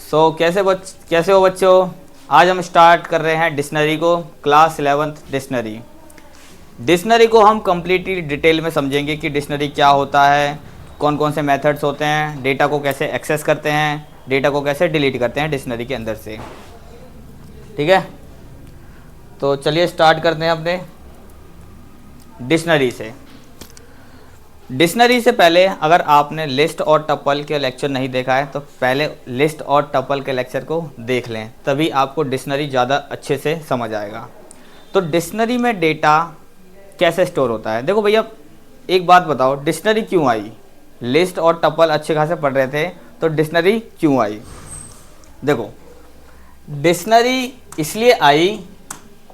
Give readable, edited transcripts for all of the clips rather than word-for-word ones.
कैसे हो बच्चों। आज हम स्टार्ट कर रहे हैं डिक्शनरी को, क्लास 11th डिक्शनरी। डिक्शनरी को हम कम्प्लीटली डिटेल में समझेंगे कि डिक्शनरी क्या होता है, कौन कौन से मेथड्स होते हैं, डेटा को कैसे एक्सेस करते हैं, डेटा को कैसे डिलीट करते हैं डिक्शनरी के अंदर से। ठीक है, तो चलिए स्टार्ट करते हैं अपने डिक्शनरी से। डिक्शनरी से पहले अगर आपने लिस्ट और टपल के लेक्चर नहीं देखा है तो पहले लिस्ट और टपल के लेक्चर को देख लें, तभी आपको डिक्शनरी ज़्यादा अच्छे से समझ आएगा। तो डिक्शनरी में डेटा कैसे स्टोर होता है। देखो भैया एक बात बताओ, डिक्शनरी क्यों आई। लिस्ट और टपल अच्छे खासे पढ़ रहे थे तो डिक्शनरी क्यों आई। देखो डिक्शनरी इसलिए आई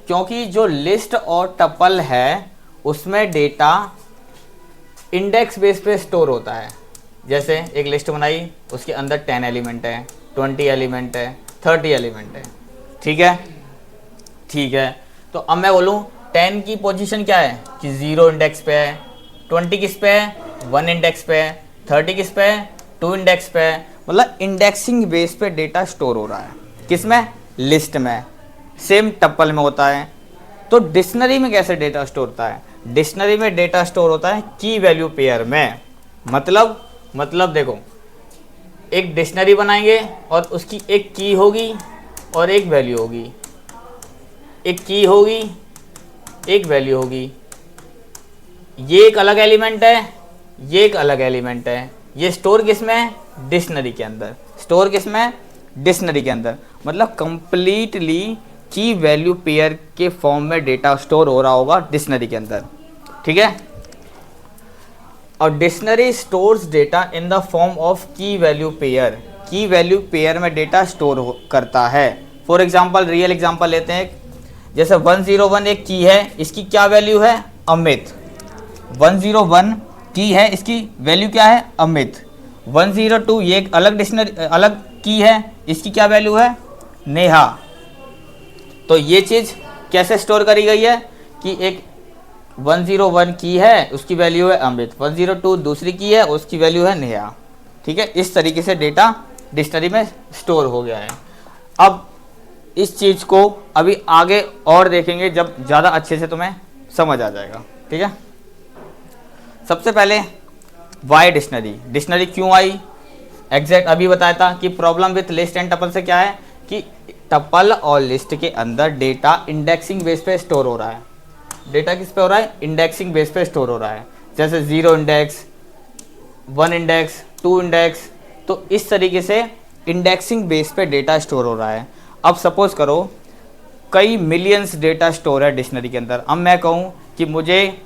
क्योंकि जो लिस्ट और टपल है उसमें डेटा इंडेक्स बेस पे स्टोर होता है। जैसे एक लिस्ट बनाई, उसके अंदर 10 एलिमेंट है, 20 एलिमेंट है, 30 एलिमेंट है। ठीक है, ठीक है। तो अब मैं बोलूँ 10 की पोजीशन क्या है कि 0 इंडेक्स पे है, 20 किस पे है 1 इंडेक्स पे है, 30 किस पे है 2 इंडेक्स पे है। मतलब इंडेक्सिंग बेस पे डेटा स्टोर हो रहा है। किस में? लिस्ट में। सेम टप्पल में होता है। तो डिक्शनरी में कैसे डेटा स्टोर होता है। डिक्शनरी में डेटा स्टोर होता है की वैल्यू पेयर में। मतलब देखो एक डिक्शनरी बनाएंगे और उसकी एक की होगी और एक वैल्यू होगी, एक की होगी एक वैल्यू होगी। ये एक अलग एलिमेंट है, ये एक अलग एलिमेंट है। ये स्टोर किस में है? डिक्शनरी के अंदर। स्टोर किस में? डिक्शनरी के अंदर। मतलब कंप्लीटली की वैल्यू पेयर के फॉर्म में डेटा स्टोर हो रहा होगा डिक्शनरी के अंदर। ठीक है। और dictionary stores data in the form of की वैल्यू पेयर। की वैल्यू पेयर में डेटा स्टोर करता है। फॉर एग्जांपल रियल एग्जांपल लेते हैं, जैसे 101 एक की है, इसकी क्या वैल्यू है? अमित। 101 की है, इसकी वैल्यू क्या है? अमित। 102 ये एक अलग की है, इसकी क्या वैल्यू है? नेहा। तो ये चीज़ कैसे स्टोर करी गई है कि एक 101 की है, उसकी वैल्यू है अमित। 102 दूसरी की है, उसकी वैल्यू है नेहा। ठीक है, इस तरीके से डेटा डिक्शनरी में स्टोर हो गया है। अब इस चीज़ को अभी आगे और देखेंगे जब ज़्यादा अच्छे से तुम्हें समझ आ जाएगा। ठीक है, सबसे पहले वाई डिक्शनरी। डिक्शनरी क्यों आई एग्जैक्ट अभी बताया था कि problem with list and tuple से क्या है कि टपल और लिस्ट के अंदर डेटा इंडेक्सिंग बेस पे स्टोर हो रहा है। डेटा किस पे हो रहा है? इंडेक्सिंग बेस पे स्टोर हो रहा है। जैसे 0 इंडेक्स, 1 इंडेक्स, 2 इंडेक्स। तो इस तरीके से इंडेक्सिंग बेस पे डेटा स्टोर हो रहा है। अब सपोज करो कई मिलियंस डेटा स्टोर है डिक्शनरी के अंदर। अब मैं कहूँ कि मुझे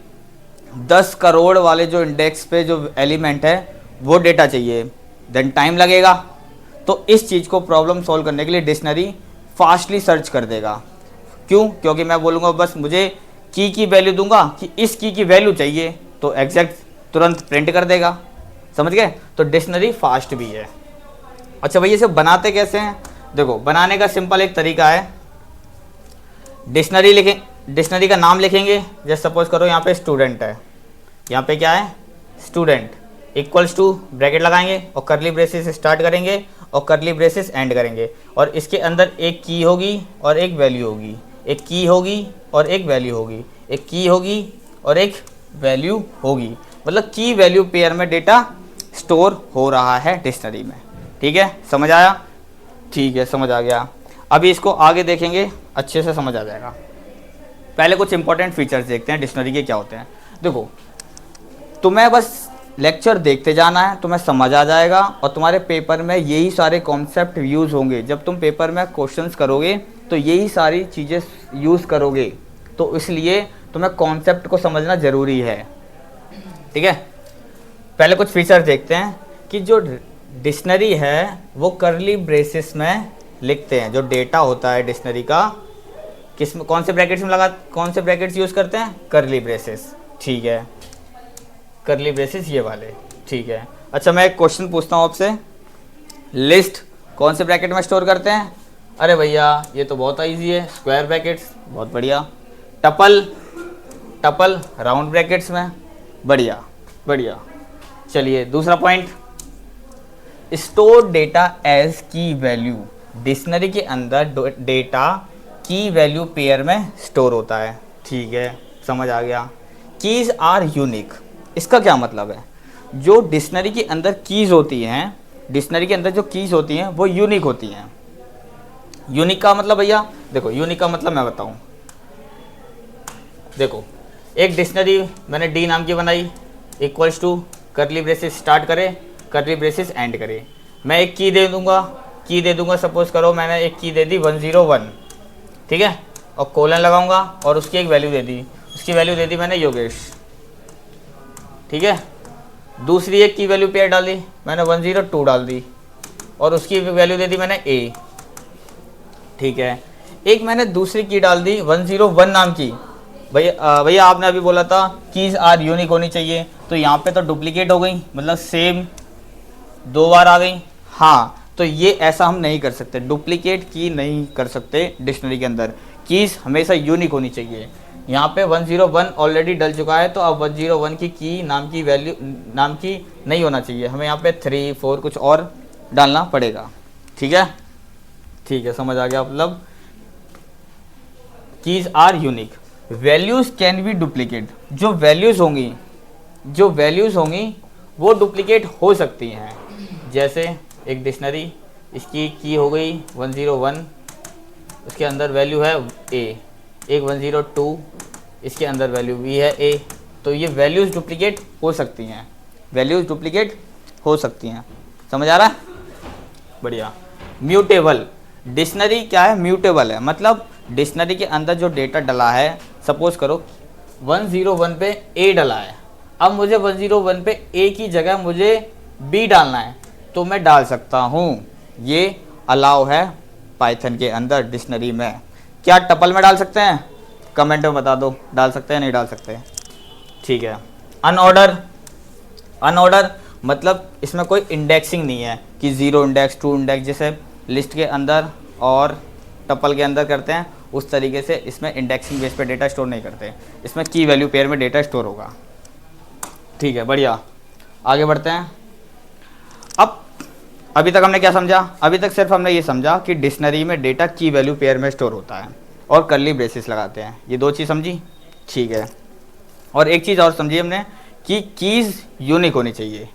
10 करोड़ वाले जो इंडेक्स पे जो एलिमेंट है वो डेटा चाहिए, देन टाइम लगेगा। तो इस चीज़ को प्रॉब्लम सॉल्व करने के लिए डिक्शनरी फास्टली सर्च कर देगा। क्यों? क्योंकि मैं बोलूँगा बस मुझे की वैल्यू दूंगा कि इस की वैल्यू चाहिए, तो एग्जैक्ट तुरंत प्रिंट कर देगा। समझ गए? तो डिक्शनरी फास्ट भी है। अच्छा भैया इसे बनाते कैसे हैं? देखो बनाने का सिंपल एक तरीका है। डिक्शनरी का नाम लिखेंगे। जैसे सपोज करो यहाँ पे स्टूडेंट है, यहाँ पे क्या है? स्टूडेंट। इक्वल्स टू ब्रैकेट लगाएंगे और करली ब्रेसेस स्टार्ट करेंगे और करली ब्रेसेस एंड करेंगे। और इसके अंदर एक की होगी और एक वैल्यू होगी, एक की होगी और एक वैल्यू होगी, एक की होगी और एक वैल्यू होगी। मतलब की वैल्यू पेयर में डेटा स्टोर हो रहा है डिक्शनरी में। ठीक है, समझ आया? ठीक है, समझ आ गया। अभी इसको आगे देखेंगे, अच्छे से समझ आ जाएगा। पहले कुछ इंपॉर्टेंट फीचर्स देखते हैं डिक्शनरी के क्या होते हैं। देखो तुम्हें बस लेक्चर देखते जाना है, तुम्हें समझ आ जाएगा और तुम्हारे पेपर में यही सारे कॉन्सेप्ट यूज़ होंगे। जब तुम पेपर में क्वेश्चंस करोगे तो यही सारी चीज़ें यूज़ करोगे, तो इसलिए तुम्हें कॉन्सेप्ट को समझना ज़रूरी है। ठीक है, पहले कुछ फीचर्स देखते हैं कि जो डिक्शनरी है वो करली ब्रेसेस में लिखते हैं। जो डेटा होता है डिक्शनरी का कौन से ब्रैकेट्स यूज़ करते हैं? करली ब्रेसेस। ठीक है, करली ब्रेसेस ये वाले। ठीक है। अच्छा मैं एक क्वेश्चन पूछता हूँ आपसे, लिस्ट कौन से ब्रैकेट में स्टोर करते हैं? अरे भैया ये तो बहुत ईजी है, स्क्वायर ब्रैकेट्स। बहुत बढ़िया। टपल राउंड ब्रैकेट्स में। बढ़िया बढ़िया। चलिए दूसरा पॉइंट, स्टोर डेटा एज की वैल्यू, डिक्शनरी के अंदर डेटा की वैल्यू पेयर में स्टोर होता है। ठीक है, समझ आ गया। कीज आर यूनिक, इसका क्या मतलब है? जो डिक्शनरी के अंदर कीज होती हैं, डिक्शनरी के अंदर जो कीज होती हैं वो यूनिक होती हैं। यूनिक का मतलब भैया देखो, यूनिक का मतलब मैं बताऊं। देखो, एक डिक्शनरी मैंने डी नाम की बनाई, equals to curly braces start करे, करली ब्रेसेस एंड करे। मैं एक की दे दूंगा, सपोज करो मैंने एक की दे दी 101, ठीक है, और कोलन लगाऊंगा और उसकी एक वैल्यू दे दी, उसकी वैल्यू दे दी मैंने योगेश, ठीक है। दूसरी एक की वैल्यू पेयर डाल दी मैंने 102 डाल दी और उसकी वैल्यू दे दी मैंने ए, ठीक है। एक मैंने दूसरी की डाल दी 101 नाम की। भैया आपने अभी बोला था कीज आर यूनिक होनी चाहिए, तो यहाँ पे तो डुप्लीकेट हो गई, मतलब सेम 2 बार आ गई। हाँ, तो ये ऐसा हम नहीं कर सकते, डुप्लीकेट की नहीं कर सकते डिक्शनरी के अंदर। कीज हमेशा यूनिक होनी चाहिए। यहाँ पे 101 ऑलरेडी डल चुका है, तो अब 101 की नाम की वैल्यू नाम की नहीं होना चाहिए, हमें यहाँ पे 3 4 कुछ और डालना पड़ेगा। ठीक है, ठीक है, समझ आ गया। मतलब keys are unique, values can be duplicate, जो वैल्यूज होंगी वो डुप्लीकेट हो सकती हैं। जैसे एक डिक्शनरी, इसकी की हो गई 101, उसके अंदर वैल्यू है ए, एक 102, इसके अंदर वैल्यू भी है ए, तो ये वैल्यूज डुप्लीकेट हो सकती हैं, समझ आ रहा है? बढ़िया। म्यूटेबल, डिक्शनरी क्या है? म्यूटेबल है, मतलब डिक्शनरी के अंदर जो डेटा डला है, सपोज करो 101 पे ए डला है, अब मुझे 101 पे ए की जगह मुझे बी डालना है, तो मैं डाल सकता हूँ। ये अलाउ है पाइथन के अंदर डिक्शनरी में। क्या टपल में डाल सकते हैं? कमेंट में बता दो, डाल सकते हैं नहीं डाल सकते? ठीक है। अनऑर्डर मतलब इसमें कोई इंडेक्सिंग नहीं है कि 0 इंडेक्स 2 इंडेक्स, जैसे लिस्ट के अंदर और टपल के अंदर करते हैं, उस तरीके से इसमें इंडेक्सिंग बेस पे डेटा स्टोर नहीं करते। इसमें की वैल्यू पेयर में डेटा स्टोर होगा। ठीक है, बढ़िया, आगे बढ़ते हैं। अब अभी तक हमने क्या समझा? अभी तक सिर्फ हमने ये समझा कि डिक्शनरी में डेटा की वैल्यू पेयर में स्टोर होता है और कर्ली ब्रेसेस लगाते हैं। ये 2 चीज़ समझी? ठीक है। और एक चीज़ और समझी हमने कि कीज़ यूनिक होनी चाहिए,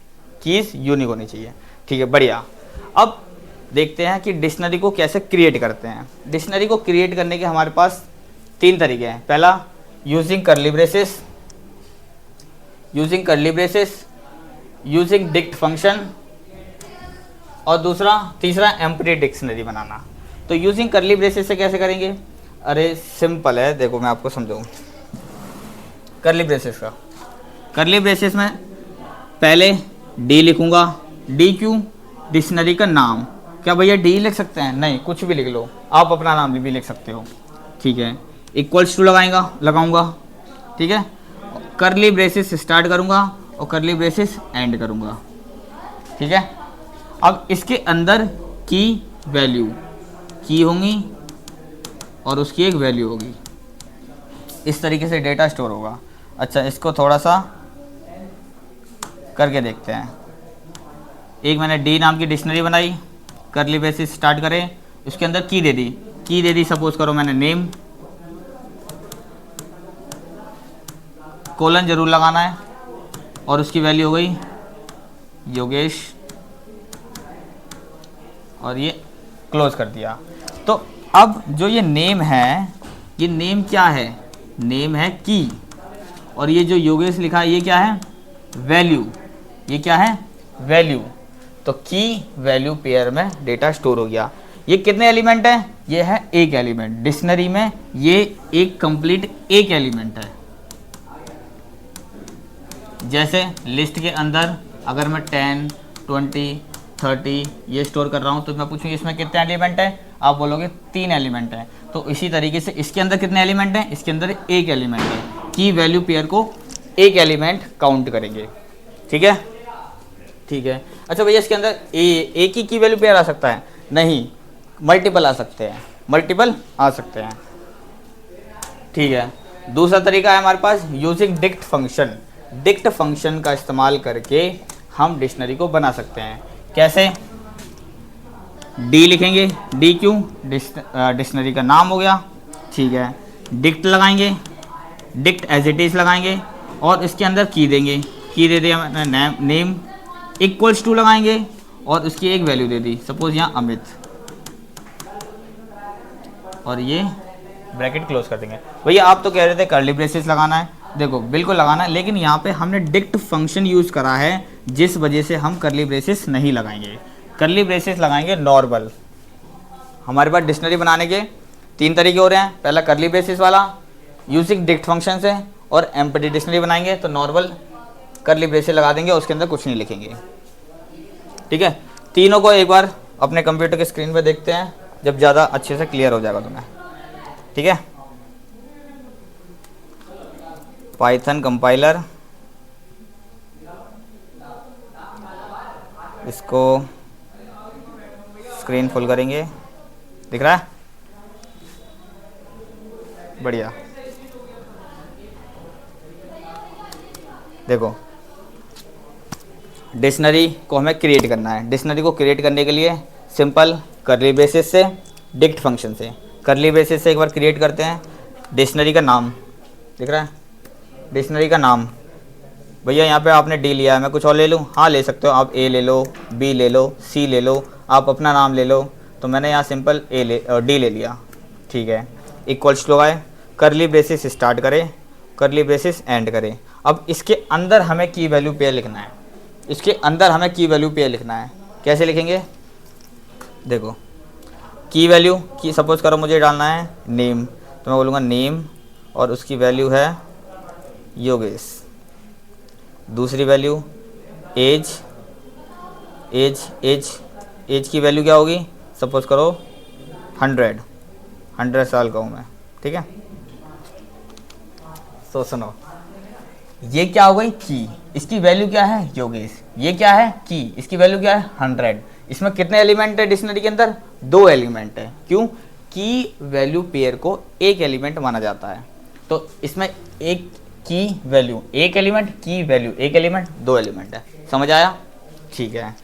ठीक है, बढ़िया। अब देखते हैं कि डिक्शनरी को कैसे क्रिएट करते हैं। डिक्शनरी को क्रिएट करने के हमारे पास 3 तरीके हैं। पहला, using curly braces, using dict function, और तीसरा एम्प्टी डिक्शनरी बनाना। तो यूजिंग कर्ली ब्रेसेस से कैसे करेंगे? अरे सिंपल है, देखो मैं आपको समझाऊँ। कर्ली ब्रेसेस में पहले डी लिखूंगा। डी क्यों? डिक्शनरी का नाम। क्या भैया डी लिख सकते हैं? नहीं, कुछ भी लिख लो, आप अपना नाम भी लिख सकते हो। ठीक है, इक्वल्स टू लगाऊंगा, ठीक है, कर्ली ब्रेसेस स्टार्ट करूंगा और कर्ली ब्रेसेस एंड करूंगा। ठीक है, अब इसके अंदर की वैल्यू की होंगी और उसकी एक वैल्यू होगी, इस तरीके से डेटा स्टोर होगा। अच्छा, इसको थोड़ा सा करके देखते हैं। एक मैंने डी नाम की डिक्शनरी बनाई, कर्ली ब्रेसेस स्टार्ट करें, उसके अंदर की दे दी, सपोज करो मैंने नेम, कोलन जरूर लगाना है और उसकी वैल्यू हो गई योगेश, और ये क्लोज कर दिया। तो अब जो ये नेम है, ये नेम क्या है? नेम है की, और ये जो योगेश लिखा है ये क्या है? वैल्यू। ये क्या है? वैल्यू। तो की वैल्यू पेयर में डेटा स्टोर हो गया। ये कितने एलिमेंट है? ये है एक एलिमेंट। डिक्शनरी में ये एक कंप्लीट एक एलिमेंट है। जैसे लिस्ट के अंदर अगर मैं 10 20 30 ये स्टोर कर रहा हूँ, तो मैं पूछूँगी इसमें कितने एलिमेंट है? आप बोलोगे 3 एलिमेंट है। तो इसी तरीके से इसके अंदर कितने एलिमेंट हैं? इसके अंदर एक एलिमेंट है। की वैल्यू पेयर को एक एलिमेंट काउंट करेंगे। ठीक है, ठीक है। अच्छा भैया, इसके अंदर एक ही की वैल्यू पेयर आ सकता है? नहीं, मल्टीपल आ सकते हैं, ठीक है। दूसरा तरीका है हमारे पास using dict function. Dict function का इस्तेमाल करके हम डिक्शनरी को बना सकते हैं। कैसे? डी लिखेंगे, डी क्यों? डिक्शनरी का नाम हो गया, ठीक है। डिक्ट लगाएंगे, डिक्ट एज इट इज लगाएंगे और इसके अंदर की देंगे, की दे दिया मैंने नेम इक्वल्स टू लगाएंगे और उसकी एक वैल्यू दे दी, सपोज यहाँ अमित, और ये ब्रैकेट क्लोज कर देंगे। भैया आप तो कह रहे थे कर्ली ब्रेसेस लगाना है, देखो बिल्कुल लगाना है, लेकिन यहाँ पे हमने डिक्ट फंक्शन यूज़ करा है जिस वजह से हम कर्ली ब्रेसेस नहीं लगाएंगे। कर्ली ब्रेसेस लगाएंगे नॉर्मल। हमारे पास डिक्शनरी बनाने के 3 तरीके हो रहे हैं। पहला कर्ली ब्रेसेस वाला यूजिंग डिक्ट फंक्शन से, और एम्प्टी डिक्शनरी बनाएंगे तो नॉर्मल कर्ली ब्रेसेस लगा देंगे, उसके अंदर कुछ नहीं लिखेंगे, ठीक है। तीनों को एक बार अपने कंप्यूटर के स्क्रीन पे देखते हैं, जब ज़्यादा अच्छे से क्लियर हो जाएगा तुम्हें, ठीक है। पाइथन कंपाइलर, इसको स्क्रीन फुल करेंगे, दिख रहा है? बढ़िया। देखो डिक्शनरी को हमें क्रिएट करना है। डिक्शनरी को क्रिएट करने के लिए सिंपल कर्ली ब्रेसेस से, डिक्ट फंक्शन से, कर्ली ब्रेसेस से एक बार क्रिएट करते हैं। डिक्शनरी का नाम दिख रहा है, डिक्शनरी का नाम। भैया यहाँ पे आपने डी लिया है, मैं कुछ और ले लूँ? हाँ ले सकते हो, आप ए ले लो, बी ले लो, सी ले लो, आप अपना नाम ले लो। तो मैंने यहाँ सिंपल डी ले लिया, ठीक है। इक्वल्स टू लगाए, कर्ली ब्रेसेस स्टार्ट करें, कर्ली ब्रेसेस एंड करें। अब इसके अंदर हमें की वैल्यू पेयर लिखना है, इसके अंदर हमें की वैल्यू पेयर लिखना है। कैसे लिखेंगे? देखो की वैल्यू की, सपोज करो मुझे डालना है नेम, तो मैं बोलूँगा नेम और उसकी वैल्यू है योगेश। दूसरी वैल्यू एज, एज की वैल्यू क्या होगी? सपोज करो 100 साल का हूँ मैं, ठीक है। तो सुनो, ये क्या हो गई? की, इसकी वैल्यू क्या है? योगेश। ये क्या है? की, इसकी वैल्यू क्या है? 100। इसमें कितने एलिमेंट है डिक्शनरी के अंदर? 2 एलिमेंट है। क्यों? की वैल्यू पेयर को एक एलिमेंट माना जाता है, तो इसमें एक की वैल्यू एक एलिमेंट, की वैल्यू एक एलिमेंट, 2 एलिमेंट है। समझ आया? ठीक है।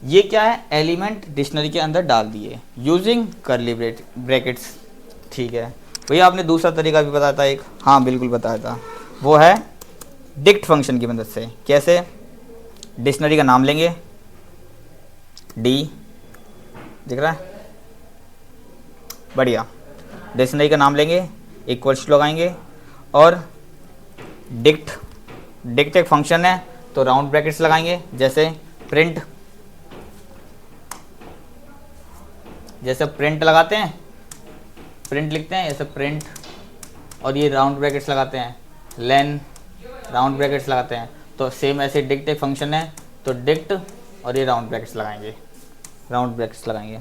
ये क्या है? एलिमेंट डिक्शनरी के अंदर डाल दिए यूजिंग कर्ली ब्रैकेट्स, ठीक है। भैया आपने दूसरा तरीका भी बताया था एक, हाँ बिल्कुल बताया था, वो है डिक्ट फंक्शन की मदद से। कैसे? डिक्शनरी का नाम लेंगे, डी, दिख रहा है? बढ़िया। डिक्शनरी का नाम लेंगे, इक्वल्स लगाएंगे और डिक्ट एक फंक्शन है तो राउंड ब्रैकेट्स लगाएंगे, जैसे प्रिंट, जैसे प्रिंट लगाते हैं, प्रिंट लिखते हैं ऐसे प्रिंट, और ये राउंड ब्रैकेट्स लगाते हैं, लेन राउंड ब्रैकेट्स लगाते हैं। तो सेम ऐसे डिक्ट एक फंक्शन है तो डिक्ट और ये राउंड ब्रैकेट्स लगाएंगे, राउंड ब्रैकेट्स लगाएंगे।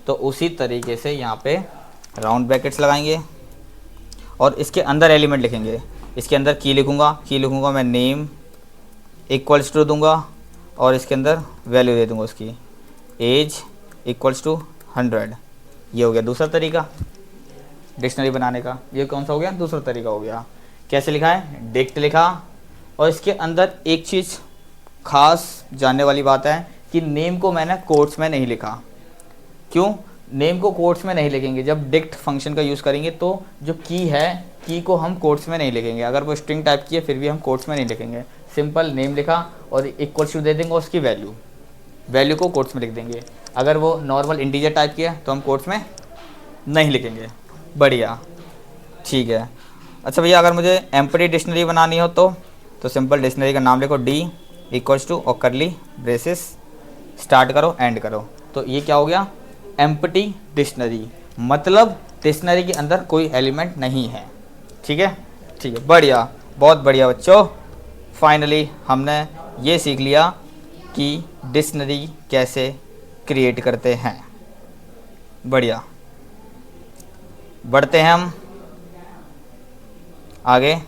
तो उसी तरीके से यहाँ पे राउंड ब्रैकेट्स लगाएंगे और इसके अंदर एलिमेंट लिखेंगे। इसके अंदर की लिखूँगा मैं नेम इक्वल्स टू दूंगा और इसके अंदर वैल्यू दे दूंगा उसकी, एज इक्वल्स टू 100। ये हो गया दूसरा तरीका डिक्शनरी बनाने का। ये कौन सा हो गया? दूसरा तरीका हो गया। कैसे लिखा है? डिक्ट लिखा, और इसके अंदर एक चीज़ खास जानने वाली बात है कि नेम को मैंने कोट्स में नहीं लिखा। क्यों नेम को कोट्स में नहीं लिखेंगे? जब डिक्ट फंक्शन का यूज़ करेंगे तो जो की है, की को हम कोट्स में नहीं लिखेंगे। अगर वो स्ट्रिंग टाइप की है फिर भी हम कोट्स में नहीं लिखेंगे। सिंपल नेम लिखा और इक्वल्स टू दे देंगे उसकी वैल्यू को कोट्स में लिख देंगे। अगर वो नॉर्मल इंटीजर टाइप की है तो हम कोट्स में नहीं लिखेंगे। बढ़िया, ठीक है। अच्छा भैया अगर मुझे एम्प्टी डिक्शनरी बनानी हो तो सिंपल डिक्शनरी का नाम लिखो, डी इक्वल्स टू और करली ब्रेसेस स्टार्ट करो एंड करो। तो ये क्या हो गया? एम्प्टी डिक्शनरी, मतलब डिक्शनरी के अंदर कोई एलिमेंट नहीं है। ठीक है, ठीक है, बढ़िया, बहुत बढ़िया बच्चों। फाइनली हमने ये सीख लिया कि डिक्शनरी कैसे क्रिएट करते हैं। बढ़िया, बढ़ते हैं हम आगे।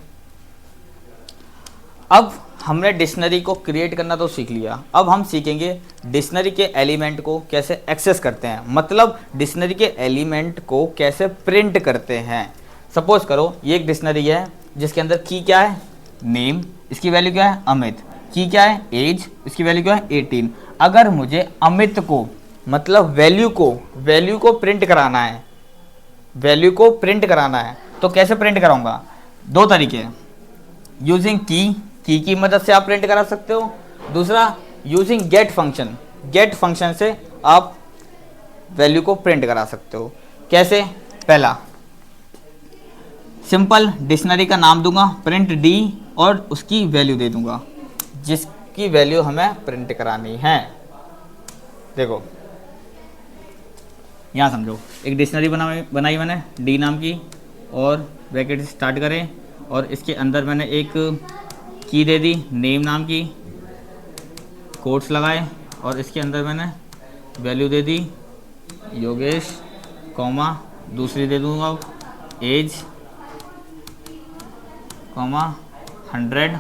अब हमने डिक्शनरी को क्रिएट करना तो सीख लिया, अब हम सीखेंगे डिक्शनरी के एलिमेंट को कैसे एक्सेस करते हैं, मतलब डिक्शनरी के एलिमेंट को कैसे प्रिंट करते हैं। सपोज करो ये एक डिक्शनरी है जिसके अंदर की क्या है? नेम, इसकी वैल्यू क्या है? अमित। की क्या है, एज, इसकी वैल्यू क्या है 18। अगर मुझे अमित को मतलब वैल्यू को प्रिंट कराना है, वैल्यू को प्रिंट कराना है तो कैसे प्रिंट कराऊंगा, दो तरीके हैं। यूजिंग की मदद से आप प्रिंट करा सकते हो। दूसरा यूजिंग गेट फंक्शन से आप वैल्यू को प्रिंट करा सकते हो। कैसे, पहला सिंपल डिक्शनरी का नाम दूंगा प्रिंट डी और उसकी वैल्यू दे दूंगा जिसकी वैल्यू हमें प्रिंट करानी है। देखो यहाँ समझो, एक डिक्शनरी बनाई मैंने डी नाम की और ब्रैकेट स्टार्ट करें और इसके अंदर मैंने एक की दे दी नेम नाम की, कोट्स लगाए और इसके अंदर मैंने वैल्यू दे दी योगेश, कॉमा दूसरी दे दूंगा एज, कॉमा 100,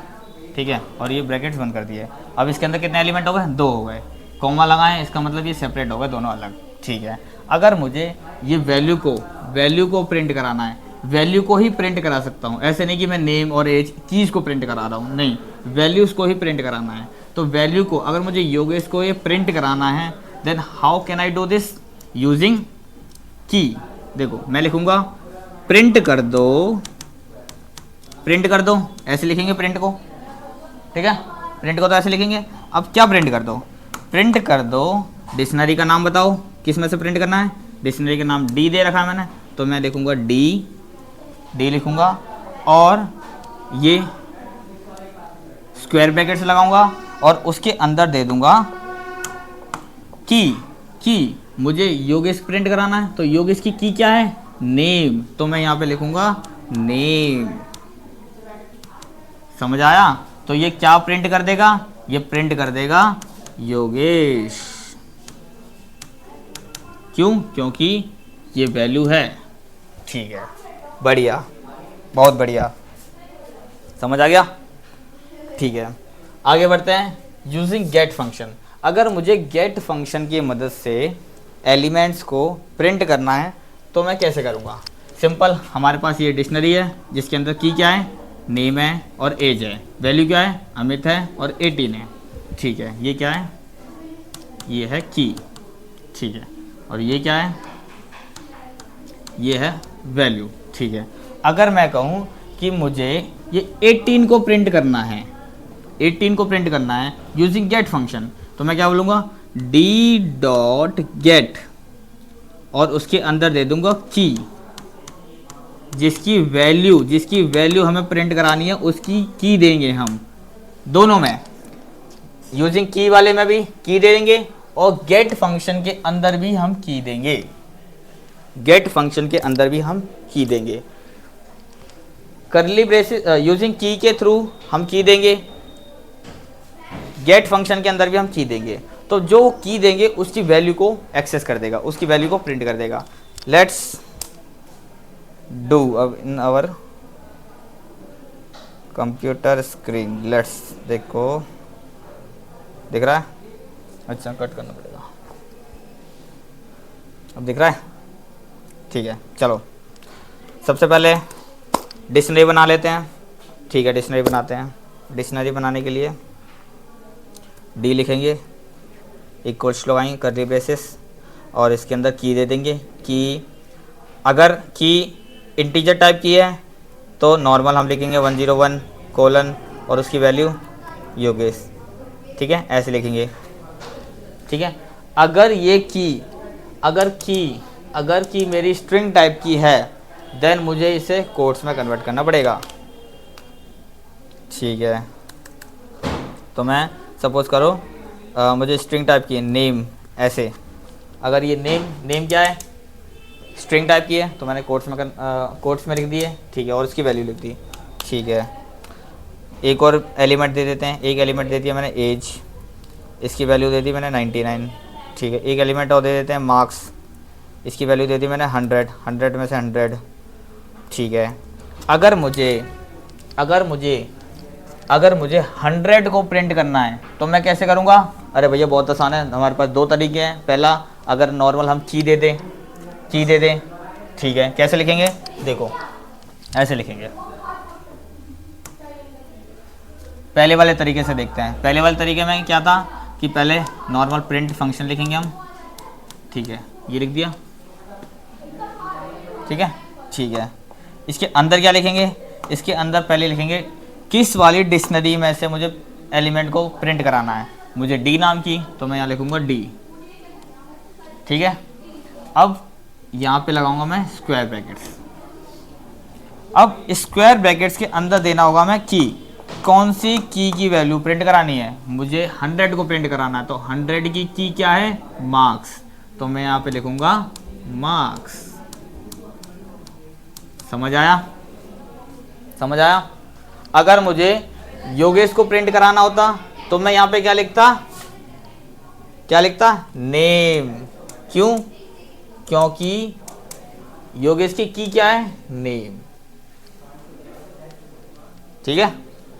ठीक है, और ये ब्रैकेट्स बंद कर दिए। अब इसके अंदर कितने एलिमेंट हो गए, 2 हो गए, कॉमा लगाएं, इसका मतलब ये सेपरेट हो गए दोनों अलग, ठीक है। अगर मुझे ये वैल्यू को प्रिंट कराना है, वैल्यू को ही प्रिंट करा सकता हूँ, ऐसे नहीं कि मैं नेम और एज कीज़ को प्रिंट करा रहा हूँ, नहीं, वैल्यूज़ को ही प्रिंट कराना है। तो वैल्यू को अगर मुझे योगेश को ये प्रिंट कराना है then how can I do this, using key. देखो मैं लिखूँगा प्रिंट कर दो, ऐसे लिखेंगे प्रिंट को, ठीक है, प्रिंट को तो ऐसे लिखेंगे। अब क्या प्रिंट कर दो डिक्शनरी का नाम बताओ किस में से प्रिंट करना है, डिक्शनरी का नाम डी दे रखा है मैंने तो मैं लिखूंगा डी लिखूंगा और ये स्क्वायर ब्रैकेट्स लगाऊंगा और उसके अंदर दे दूंगा की मुझे योगेश प्रिंट कराना है तो योगेश की क्या है, नेम, तो मैं यहाँ पे लिखूंगा नेम। समझ आया, तो ये क्या प्रिंट कर देगा, ये प्रिंट कर देगा योगेश, क्यों, क्योंकि ये वैल्यू है, ठीक है, बढ़िया, बहुत बढ़िया, समझ आ गया, ठीक है। आगे बढ़ते हैं, यूजिंग गेट फंक्शन। अगर मुझे गेट फंक्शन की मदद से एलिमेंट्स को प्रिंट करना है तो मैं कैसे करूँगा। सिंपल, हमारे पास ये डिक्शनरी है जिसके अंदर की क्या है, नेम है और एज है, वैल्यू क्या है, अमित है और 18 है, ठीक है, ये क्या है, ये है की, ठीक है, और ये क्या है, ये है वैल्यू, ठीक है। अगर मैं कहूँ कि मुझे ये 18 को प्रिंट करना है, 18 को प्रिंट करना है यूजिंग गेट फंक्शन, तो मैं क्या बोलूँगा, डी डॉट गेट और उसके अंदर दे दूंगा की, जिसकी वैल्यू हमें प्रिंट करानी है उसकी की देंगे हम, दोनों में, यूजिंग की वाले में भी की दे देंगे और गेट फंक्शन के अंदर भी हम की देंगे, गेट फंक्शन के अंदर भी हम की देंगे। करली ब्रेसेस यूजिंग की के थ्रू हम की देंगे, गेट फंक्शन के अंदर भी हम की देंगे, तो जो की देंगे उसकी वैल्यू को एक्सेस कर देगा, उसकी वैल्यू को प्रिंट कर देगा। Let's do in our computer screen, let's, देखो दिख रहा है, अच्छा कट करना पड़ेगा, अब दिख रहा है, ठीक है। चलो सबसे पहले डिक्शनरी बना लेते हैं, ठीक है, डिक्शनरी बनाते हैं। डिक्शनरी बनाने के लिए डी लिखेंगे, एक कोट्स लगाएंगे कर्ली ब्रेसेस और इसके अंदर की दे देंगे की, अगर की इंटीजर टाइप की है तो नॉर्मल हम लिखेंगे 101 कोलन और उसकी वैल्यू योगेश, ठीक है, ऐसे लिखेंगे, ठीक है। अगर ये की अगर की मेरी स्ट्रिंग टाइप की है देन मुझे इसे कोट्स में कन्वर्ट करना पड़ेगा, ठीक है। तो मैं सपोज करो मुझे स्ट्रिंग टाइप की है नेम, ऐसे, अगर ये नेम क्या है, स्ट्रिंग टाइप की है तो मैंने कोट्स में लिख दिए, ठीक है, और इसकी वैल्यू लिख दी, ठीक है। एक और एलिमेंट दे देते हैं, एक एलिमेंट दे दिया मैंने एज, इसकी वैल्यू दे दी मैंने 99, ठीक है। एक एलिमेंट और दे देते हैं मार्क्स, इसकी वैल्यू दे दी मैंने 100 में से 100, ठीक है। अगर मुझे 100 को प्रिंट करना है तो मैं कैसे करूँगा, अरे भैया बहुत आसान है, हमारे पास दो तरीके हैं। पहला, अगर नॉर्मल हम की दे दें, ठीक है, कैसे लिखेंगे, देखो ऐसे लिखेंगे, पहले वाले तरीके से देखते हैं। पहले वाले तरीके में क्या था कि पहले नॉर्मल प्रिंट फंक्शन लिखेंगे हम, ठीक है, ये लिख दिया, ठीक है, ठीक है। इसके अंदर क्या लिखेंगे, इसके अंदर पहले लिखेंगे किस वाली डिक्शनरी में से मुझे एलिमेंट को प्रिंट कराना है। मुझे डी नाम की, तो मैं यहाँ लिखूंगा डी, ठीक है। अब यहाँ पे लगाऊंगा मैं स्क्वायर ब्रैकेट्स। अब स्क्वायर ब्रैकेट्स के अंदर देना होगा मैं की, कौन सी की वैल्यू प्रिंट करानी है, मुझे 100 को प्रिंट कराना है, तो 100 की क्या है, मार्क्स, तो मैं यहाँ पे लिखूंगा मार्क्स। समझ आया, समझ आया। अगर मुझे योगेश को प्रिंट कराना होता तो मैं यहाँ पे क्या लिखता, क्या लिखता, नेम। क्यों, क्योंकि योगेश की क्या है, नेम, ठीक है,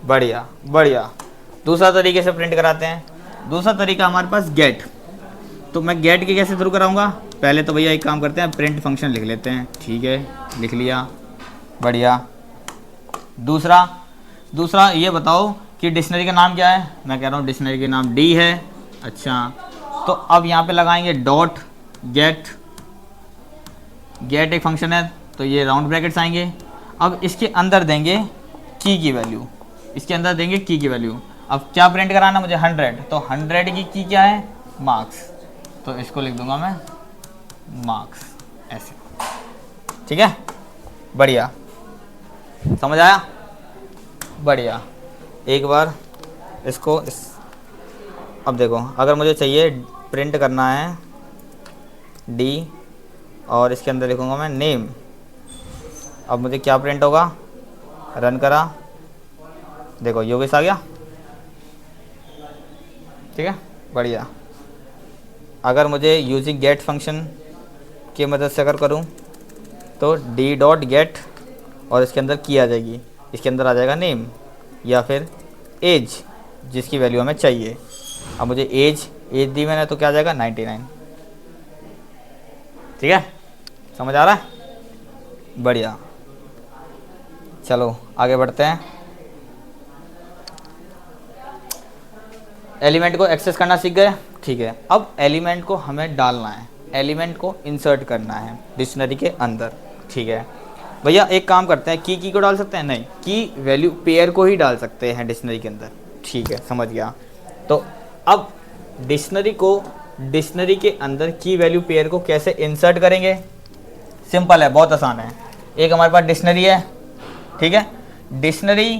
बढ़िया बढ़िया। दूसरा तरीके से प्रिंट कराते हैं। दूसरा तरीका हमारे पास गेट, तो मैं गेट के कैसे थ्रू कराऊंगा, पहले तो भैया एक काम करते हैं, प्रिंट फंक्शन लिख लेते हैं, ठीक है, लिख लिया, बढ़िया। दूसरा ये बताओ कि डिक्शनरी का नाम क्या है, मैं कह रहा हूँ डिक्शनरी का नाम डी है, अच्छा। तो अब यहाँ पे लगाएंगे डॉट गेट, गेट एक फंक्शन है तो ये राउंड ब्रैकेट्स आएंगे। अब इसके अंदर देंगे की वैल्यू, इसके अंदर देंगे की वैल्यू। अब क्या प्रिंट कराना मुझे, 100, तो 100 की क्या है, मार्क्स, तो इसको लिख दूंगा मैं मार्क्स, ऐसे, ठीक है, बढ़िया, समझ आया, बढ़िया। एक बार इसको अब देखो, अगर मुझे चाहिए प्रिंट करना है डी और इसके अंदर लिखूंगा मैं नेम। अब मुझे क्या प्रिंट होगा, रन करा, देखो योगेश आ गया, ठीक है, बढ़िया। अगर मुझे यूजिंग गेट फंक्शन की मदद से अगर करूं तो डी डॉट गेट और इसके अंदर की आ जाएगी, इसके अंदर आ जाएगा नेम या फिर एज, जिसकी वैल्यू हमें चाहिए। अब मुझे एज दी मैंने, तो क्या आ जाएगा 99, ठीक है, समझ आ रहा है, बढ़िया। चलो आगे बढ़ते हैं। एलिमेंट को एक्सेस करना सीख गए, ठीक है। अब एलिमेंट को हमें डालना है, एलिमेंट को इंसर्ट करना है डिक्शनरी के अंदर, ठीक है। भैया एक काम करते हैं, की को डाल सकते हैं, नहीं, की वैल्यू पेयर को ही डाल सकते हैं डिक्शनरी के अंदर, ठीक है, समझ गया। तो अब डिक्शनरी के अंदर की वैल्यू पेयर को कैसे इंसर्ट करेंगे, सिंपल है, बहुत आसान है। एक हमारे पास डिक्शनरी है, ठीक है, डिक्शनरी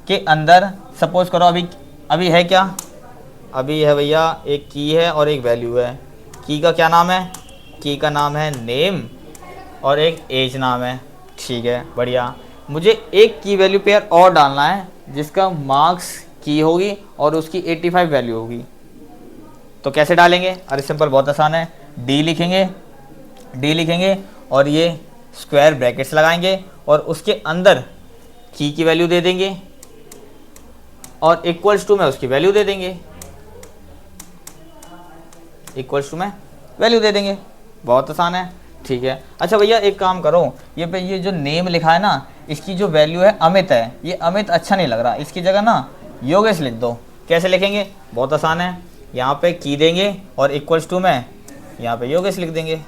के अंदर सपोज करो अभी है क्या, अभी है भैया एक की है और एक वैल्यू है। की का क्या नाम है, की का नाम है नेम और एक एज नाम है, ठीक है, बढ़िया। मुझे एक की वैल्यू पेयर और डालना है जिसका मार्क्स की होगी और उसकी 85 वैल्यू होगी, तो कैसे डालेंगे, अरे सिंपल, बहुत आसान है, डी लिखेंगे और ये स्क्वायर ब्रैकेट्स लगाएंगे और उसके अंदर की वैल्यू दे देंगे और इक्वल्स टू में उसकी वैल्यू दे देंगे, इक्वल्स टू में वैल्यू दे देंगे, बहुत आसान है, ठीक है। अच्छा भैया एक काम करो, ये जो नेम लिखा है ना, इसकी जो वैल्यू है अमित है, ये अमित अच्छा नहीं लग रहा, इसकी जगह ना योगेश लिख दो। कैसे लिखेंगे, बहुत आसान है, यहाँ पे की देंगे और इक्वल्स टू में यहाँ पे योगेश लिख देंगे,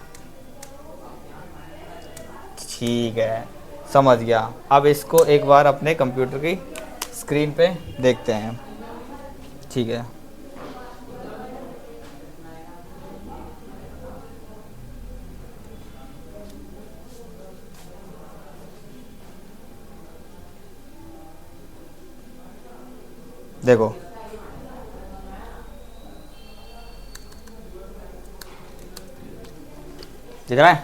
ठीक है, समझ गया। अब इसको एक बार अपने कंप्यूटर की स्क्रीन पे देखते हैं, ठीक है। देखो दिख रहा है,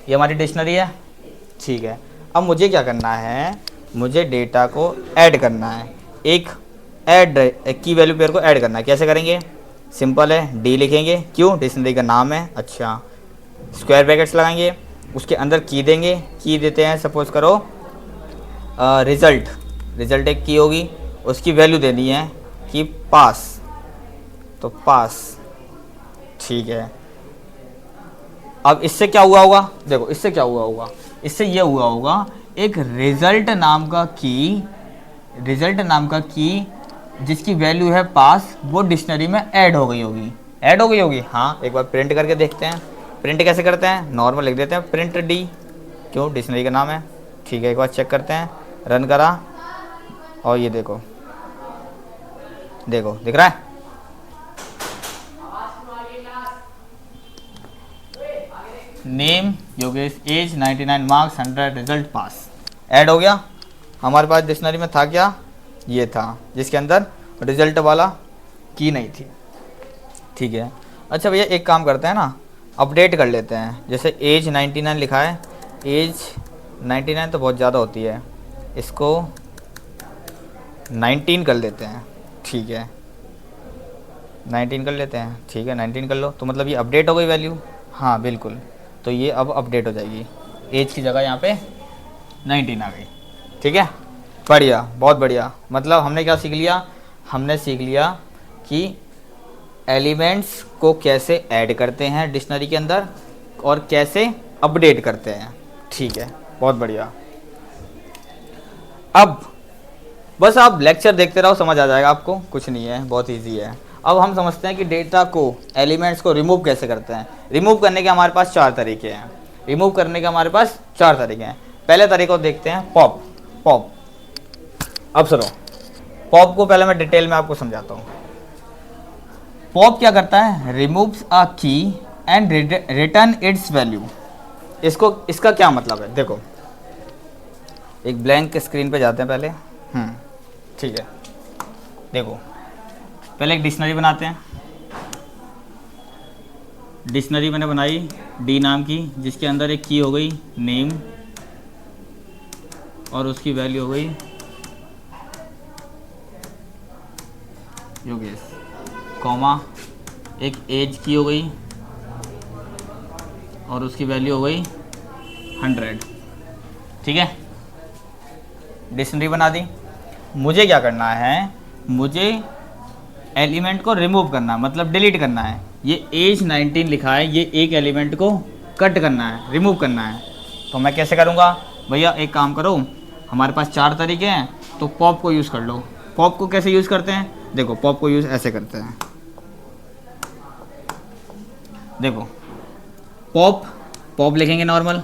ये हमारी डिक्शनरी है, ठीक है। अब मुझे क्या करना है, मुझे डेटा को ऐड करना है, एक की वैल्यू पेयर को ऐड करना है। कैसे करेंगे, सिंपल है, डी लिखेंगे, क्यों, डिक्शनरी का नाम है, अच्छा, स्क्वायर ब्रैकेट्स लगाएंगे, उसके अंदर की देंगे, की देते हैं सपोज करो रिजल्ट एक की होगी, उसकी वैल्यू देनी है कि पास, तो पास, ठीक है। अब इससे क्या हुआ होगा, देखो इससे क्या हुआ होगा, इससे ये हुआ होगा, एक रिजल्ट नाम का की जिसकी वैल्यू है पास वो डिक्शनरी में ऐड हो गई होगी। ऐड हो गई होगी, हाँ। एक बार प्रिंट करके देखते हैं। प्रिंट कैसे करते हैं, नॉर्मल लिख देते हैं प्रिंट डी, क्यों, डिक्शनरी का नाम है। ठीक है, एक बार चेक करते हैं, रन करा और ये देखो, देखो दिख रहा है। Name Yogesh, age 99, marks 100, result pass, add हो गया। हमारे पास डिक्शनरी में था क्या, ये था, जिसके अंदर रिजल्ट वाला की नहीं थी। ठीक है, अच्छा भैया एक काम करते हैं ना, अपडेट कर लेते हैं। जैसे एज 99 लिखा है, एज 99 तो बहुत ज़्यादा होती है, इसको 19 कर लेते हैं। ठीक है, 19 कर लेते हैं। ठीक है, 19 कर लो, तो मतलब ये अपडेट हो गई वैल्यू। हाँ बिल्कुल, तो ये अब अपडेट हो जाएगी, एज की जगह यहाँ पे 19 आ गई। ठीक है, बढ़िया, बहुत बढ़िया। मतलब हमने क्या सीख लिया, हमने सीख लिया कि एलिमेंट्स को कैसे ऐड करते हैं डिक्शनरी के अंदर और कैसे अपडेट करते हैं। ठीक है, बहुत बढ़िया। अब बस आप लेक्चर देखते रहो, समझ आ जाएगा आपको, कुछ नहीं है, बहुत इजी है। अब हम समझते हैं कि डेटा को, एलिमेंट्स को रिमूव कैसे करते हैं। रिमूव करने के हमारे पास 4 तरीके हैं। रिमूव करने के हमारे पास 4 तरीके हैं। पहले तरीके को देखते हैं, पॉप। पॉप, अब सुनो, पॉप को पहले मैं डिटेल में आपको समझाता हूँ। पॉप क्या करता है, रिमूव्स अ की एंड रिटर्न इट्स वैल्यू। इसका क्या मतलब है, देखो एक ब्लैंक स्क्रीन पे जाते हैं पहले। ठीक है, देखो पहले एक डिक्शनरी बनाते हैं। डिक्शनरी मैंने बनाई डी नाम की, जिसके अंदर एक की हो गई नेम और उसकी वैल्यू हो गई योगेश, कॉमा एक एज की हो गई और उसकी वैल्यू हो गई 100। ठीक है, डिक्शनरी बना दी। मुझे क्या करना है, मुझे एलिमेंट को रिमूव करना है, मतलब डिलीट करना है। ये एज 19 लिखा है, ये एक एलिमेंट को कट करना है, रिमूव करना है। तो मैं कैसे करूँगा भैया, एक काम करो, हमारे पास 4 तरीके हैं, तो पॉप को यूज़ कर लो। पॉप को कैसे यूज़ करते हैं, देखो पॉप को यूज़ ऐसे करते हैं। देखो पॉप लिखेंगे नॉर्मल।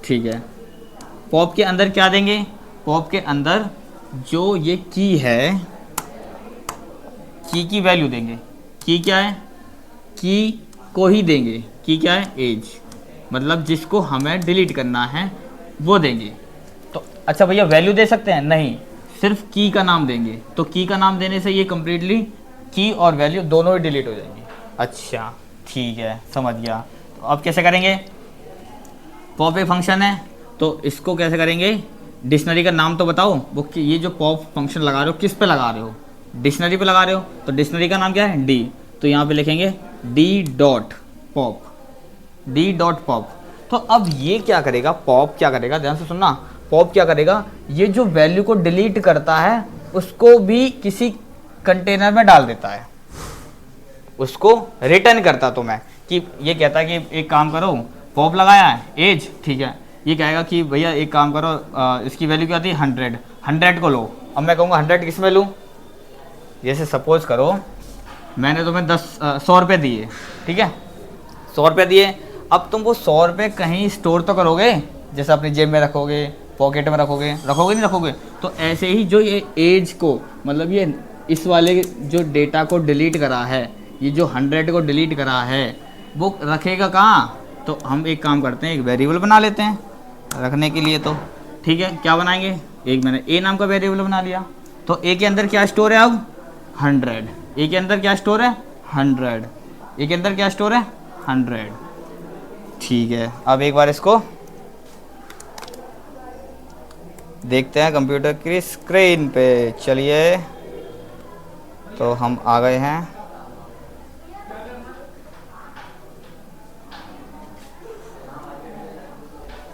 ठीक है, पॉप के अंदर क्या देंगे, पॉप के अंदर जो ये की है, की वैल्यू देंगे। की क्या है, की को ही देंगे। की क्या है, एज, मतलब जिसको हमें डिलीट करना है वो देंगे। तो अच्छा भैया वैल्यू दे सकते हैं, नहीं, सिर्फ की का नाम देंगे। तो की का नाम देने से ये कम्प्लीटली की और वैल्यू दोनों ही डिलीट हो जाएंगी। अच्छा ठीक है, समझ गया। तो अब कैसे करेंगे, पॉप एक फंक्शन है, तो इसको कैसे करेंगे, डिक्शनरी का नाम तो बताओ, वो ये जो पॉप फंक्शन लगा रहे हो किस पे लगा रहे हो, डिक्शनरी पे लगा रहे हो, तो डिक्शनरी का नाम क्या है, डी। तो यहाँ पे लिखेंगे D dot pop, D dot pop. तो अब ये क्या करेगा, पॉप क्या करेगा, ध्यान से सुनना, पॉप क्या करेगा, ये जो वैल्यू को डिलीट करता है उसको भी किसी कंटेनर में डाल देता है, उसको रिटर्न करता। तो मैं कि ये कहता है कि एक काम करो, पॉप लगाया है एज, ठीक है, ये कहेगा कि भैया एक काम करो, इसकी वैल्यू क्या थी 100 को लो। अब मैं कहूँगा 100 किस में लूँ, जैसे सपोज करो मैंने तुम्हें 100 रुपये दिए, ठीक है, 100 रुपये दिए। अब तुम वो 100 रुपये कहीं स्टोर तो करोगे, जैसे अपनी जेब में रखोगे, पॉकेट में रखोगे, नहीं रखोगे। तो ऐसे ही जो ये एज को, मतलब ये इस वाले जो डेटा को डिलीट करा है, ये जो 100 को डिलीट करा है, वो रखेगा कहाँ। तो हम एक काम करते हैं, एक वेरिएबल बना लेते हैं रखने के लिए। तो ठीक है, क्या बनाएंगे, एक मैंने ए नाम का वेरिएबल बना लिया। तो ए के अंदर क्या स्टोर है, अब 100, ए के अंदर क्या स्टोर है 100, ए के अंदर क्या स्टोर है 100। ठीक है, अब एक बार इसको देखते हैं कंप्यूटर की स्क्रीन पे। चलिए, तो हम आ गए हैं।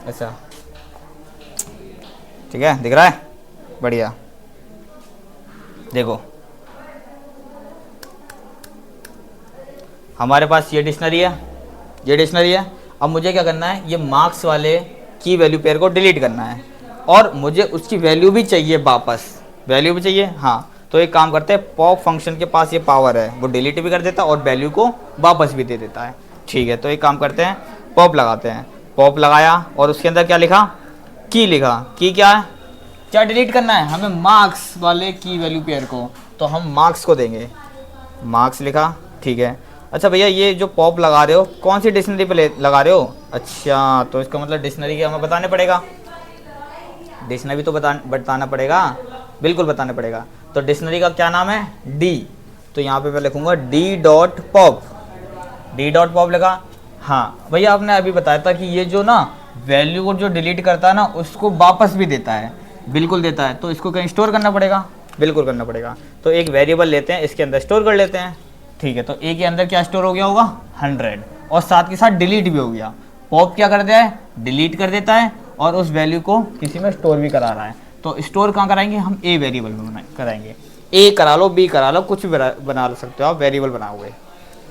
अच्छा ठीक है, दिख रहा है, बढ़िया। देखो हमारे पास ये डिक्शनरी है, ये डिक्शनरी है। अब मुझे क्या करना है, ये मार्क्स वाले की वैल्यू पेयर को डिलीट करना है और मुझे उसकी वैल्यू भी चाहिए वापस, वैल्यू भी चाहिए, हाँ। तो एक काम करते हैं, पॉप फंक्शन के पास ये पावर है, वो डिलीट भी कर देता है और वैल्यू को वापस भी दे देता है। ठीक है, तो एक काम करते हैं, पॉप लगाते हैं। पॉप लगाया और उसके अंदर क्या लिखा, की लिखा। की क्या है, क्या डिलीट करना है हमें, मार्क्स वाले की वैल्यू पेयर को, तो हम मार्क्स को देंगे, मार्क्स लिखा। ठीक है, अच्छा भैया ये जो पॉप लगा रहे हो कौन सी डिक्शनरी पे लगा रहे हो, अच्छा तो इसका मतलब डिक्शनरी के हमें बताने पड़ेगा, डिक्शनरी तो बताना पड़ेगा, बिल्कुल बताना पड़ेगा। तो डिक्शनरी का क्या नाम है, डी, तो यहाँ पे मैं लिखूंगा D dot pop, D dot pop लिखा। हाँ भैया आपने अभी बताया था कि ये जो ना वैल्यू को जो डिलीट करता है ना उसको वापस भी देता है, बिल्कुल देता है, तो इसको कहीं स्टोर करना पड़ेगा, बिल्कुल करना पड़ेगा। तो एक वेरिएबल लेते हैं, इसके अंदर स्टोर कर लेते हैं। ठीक है, तो ए के अंदर क्या स्टोर हो गया होगा, 100, और साथ के साथ डिलीट भी हो गया। पॉप क्या कर दिया है, डिलीट कर देता है और उस वैल्यू को किसी में स्टोर भी करा रहा है। तो स्टोर कहाँ कराएंगे हम, ए वेरिएबल में कराएंगे, ए करा लो, बी करा लो, कुछ भी बना सकते हो आप, वेरिएबल बनाओगे।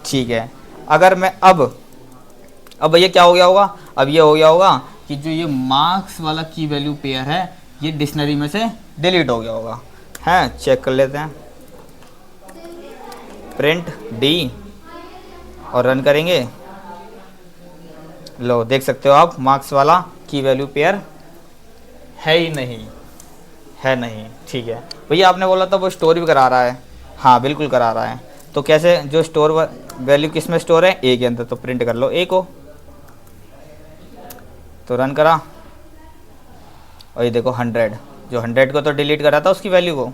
ठीक है, अगर मैं अब ये क्या हो गया होगा, अब ये हो गया होगा कि जो ये मार्क्स वाला की वैल्यू पेयर है ये डिक्शनरी में से डिलीट हो गया होगा, हैं चेक कर लेते हैं, प्रिंट डी और रन करेंगे। लो देख सकते हो आप, मार्क्स वाला की वैल्यू पेयर है ही नहीं, है नहीं। ठीक है भैया आपने बोला था वो स्टोर भी करा रहा है, हाँ बिल्कुल करा रहा है। तो कैसे, जो स्टोर वैल्यू किस में स्टोर है, ए के अंदर, तो प्रिंट कर लो ए को, तो रन करा और ये देखो 100, जो 100 को तो डिलीट करा था उसकी वैल्यू को,